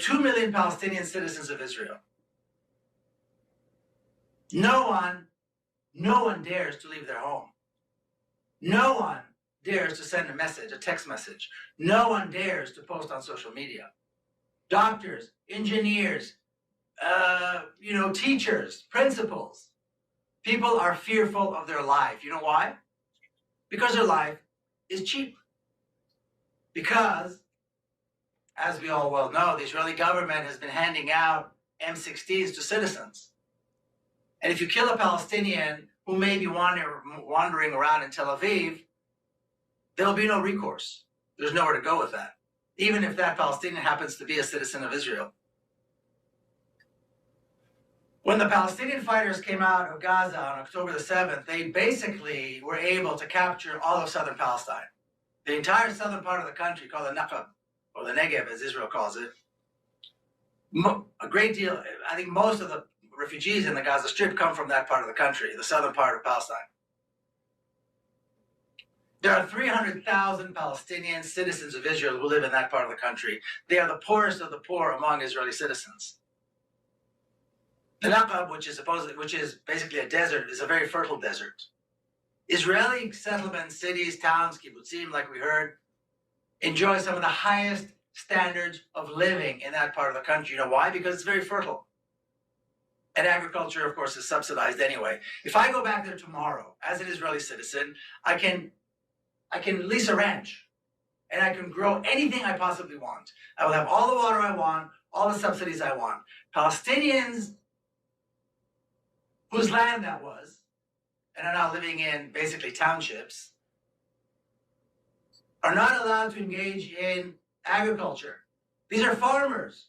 2 million Palestinian citizens of Israel. No one dares to leave their home. No one dares to send a message, a text message. No one dares to post on social media. Doctors, engineers, teachers, principals. People are fearful of their life. You know why? Because their life is cheap. Because, as we all well know, the Israeli government has been handing out M16s to citizens. And if you kill a Palestinian who may be wandering around in Tel Aviv, there'll be no recourse. There's nowhere to go with that, even if that Palestinian happens to be a citizen of Israel. When the Palestinian fighters came out of Gaza on October the 7th, they basically were able to capture all of southern Palestine. The entire southern part of the country, called the Naqab, or the Negev as Israel calls it. A great deal, I think most of the refugees in the Gaza Strip come from that part of the country, the southern part of Palestine. There are 300,000 Palestinian citizens of Israel who live in that part of the country. They are the poorest of the poor among Israeli citizens. The Naqab, which is basically a desert, is a very fertile desert. Israeli settlements, cities, towns, kibbutzim, like we heard, enjoy some of the highest standards of living in that part of the country. You know why? Because it's very fertile. And agriculture, of course, is subsidized anyway. If I go back there tomorrow as an Israeli citizen, I can lease a ranch and I can grow anything I possibly want. I will have all the water I want, all the subsidies I want. Palestinians whose land that was, and are now living in basically townships, are not allowed to engage in agriculture. These are farmers.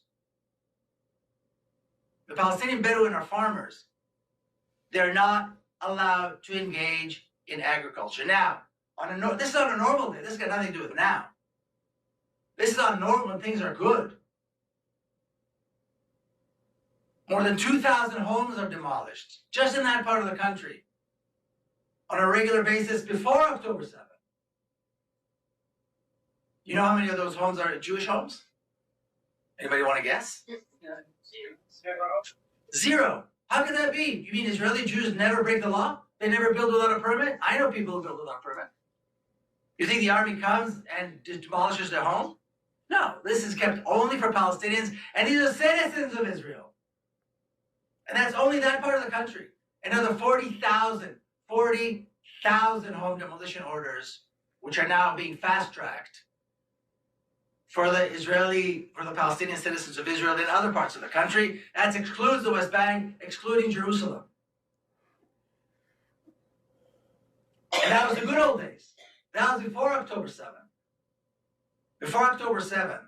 The Palestinian Bedouin are farmers. They're not allowed to engage in agriculture. Now, this is on a normal day. This has got nothing to do with now. This is on normal when things are good. More than 2,000 homes are demolished just in that part of the country on a regular basis before October 7th. You know how many of those homes are Jewish homes? Anybody want to guess? Zero. How could that be? You mean Israeli Jews never break the law? They never build without a permit? I know people who build without a permit. You think the army comes and demolishes their home? No, this is kept only for Palestinians, and these are citizens of Israel. And that's only that part of the country. Another 40,000 home demolition orders, which are now being fast-tracked for the Palestinian citizens of Israel in other parts of the country. That excludes the West Bank, excluding Jerusalem. And that was the good old days. That was before October 7th. Before October 7th,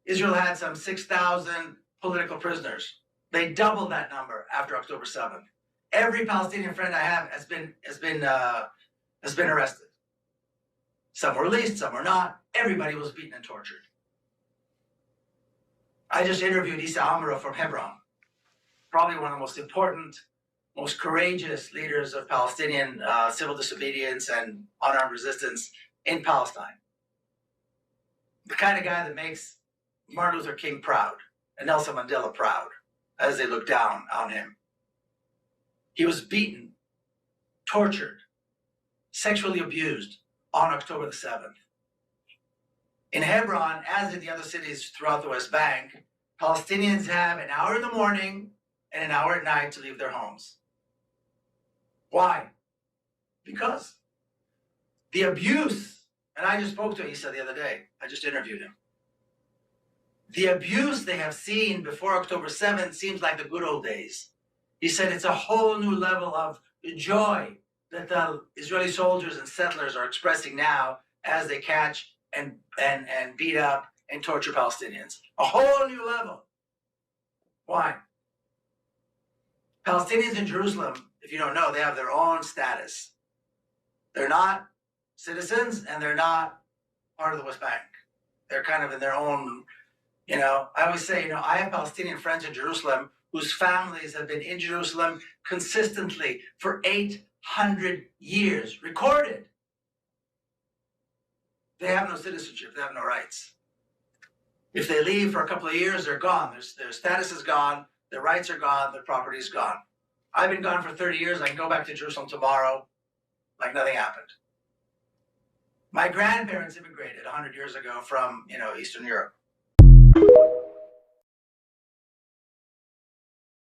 Israel had some 6,000 political prisoners. They doubled that number after October 7th. Every Palestinian friend I have has been arrested. Some were released, some were not. Everybody was beaten and tortured. I just interviewed Issa Amro from Hebron, probably one of the most important, most courageous leaders of Palestinian civil disobedience and unarmed resistance in Palestine. The kind of guy that makes Martin Luther King proud and Nelson Mandela proud as they look down on him. He was beaten, tortured, sexually abused on October the 7th. In Hebron, as in the other cities throughout the West Bank, Palestinians have an hour in the morning and an hour at night to leave their homes. Why? Because the abuse, and I just spoke to Issa the other day, I just interviewed him. The abuse they have seen before October 7th seems like the good old days. He said it's a whole new level of joy that the Israeli soldiers and settlers are expressing now as they catch and beat up and torture Palestinians. A whole new level. Why? Palestinians in Jerusalem, if you don't know, they have their own status. They're not citizens and they're not part of the West Bank. They're kind of in their own, I always say, I have Palestinian friends in Jerusalem whose families have been in Jerusalem consistently for 800 years, recorded. They have no citizenship, they have no rights. If they leave for a couple of years, they're gone. Their status is gone, their rights are gone, their property is gone. I've been gone for 30 years. I can go back to Jerusalem tomorrow like nothing happened. My grandparents immigrated 100 years ago from, Eastern Europe.